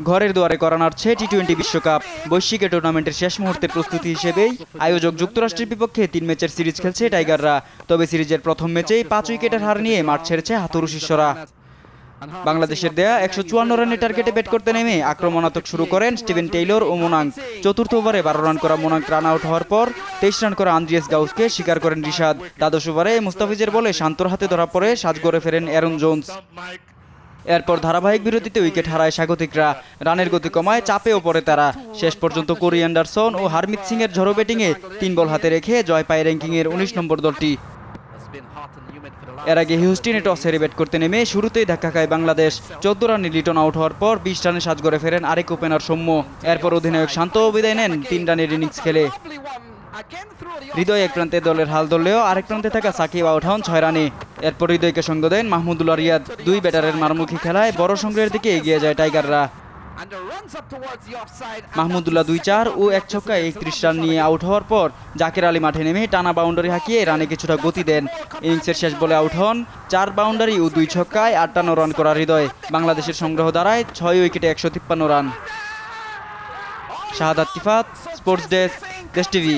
ঘরের দুয়ারে করা নাড়ছে টি-20 বিশ্বকাপ। বৈশ্বিক টুর্নামেন্টের শেষ মুহূর্তের প্রস্তুতি হিসেবেই আয়োজক যুক্তরাষ্ট্রের বিপক্ষে 3 ম্যাচের সিরিজ খেলছে টাইগাররা। তবে সিরিজের প্রথম ম্যাচেই 5 উইকেটের হার নিয়ে মাঠ ছেড়েছে হাথুরু শিষ্যরা। বাংলাদেশের দেয়া 154 রানের টার্গেটে ব্যাট করতে নেমে আক্রমণাত্মক শুরু করেন স্টিভেন টেইলর ও মোনাঙ্ক। চতুর্থ ওভারে 12 রান করা মোনাঙ্ক রান আউট হওয়ার পর 23 রান করা আন্দ্রিয়াস গাউসকে শিকার করেন রিশাদ। দ্বাদশ ওভারে মুস্তাফিজের বলে শান্তর হাতে ধরা পড়ে সাজঘরে ফেরেন অ্যারন জোন্স। এরপর ধারাবাহিক বিরতিতে উইকেট হারায় স্বাগতিকরা। রানের গতি কমায় চাপেও পড়ে তারা। শেষ পর্যন্ত কোরি অ্যান্ডারসন ও হারমিত সিং এর ঝড়ো ব্যাটিংয়ে 3 বল হাতে রেখে জয় পায় র্যাঙ্কিংয়ের 19 নম্বর দলটি। এর আগে হিউস্টনে টস হেরে ব্যাট করতে নেমে শুরুতেই ধাক্কা খায় বাংলাদেশ। 14 রানে লিটন আউট হওয়ার পর 20 রানে সাজঘরে ফেরেন আরেক ওপেনার সৌম্য। এরপর অধিনায়ক শান্ত বিদায় নেন 3 রানের ইনিংস খেলে। হৃদয় এক প্রান্তে দলের হাল ধরলেও আরেক প্রান্তে থাকা সাকিব আউট হন 6 রানে। এরপর হৃদয়কে সঙ্গ দেন মাহমুদুল্লাহ রিয়াদ। দুই ব্যাটারের মারমুখী খেলায় বড় সংগ্রহের দিকে এগিয়ে যায় টাইগাররা। মাহমুদুল্লাহ 2-4 ও 1 ছক্কায় 31 রান নিয়ে আউট হওয়ার পর জাকের আলী মাঠে নেমে টানা বাউন্ডারি হাঁকিয়ে রানে কিছুটা গতি দেন। ইনিংসের শেষ বলে আউট হন। 4 বাউন্ডারি ও 2 ছক্কায় 58 রান করা হৃদয়। বাংলাদেশের সংগ্রহ দাঁড়ায় 6 উইকেটে 153 রান। শাহাদাত তিফাত, স্পোর্টস ডেস্ক, দেশ টিভি।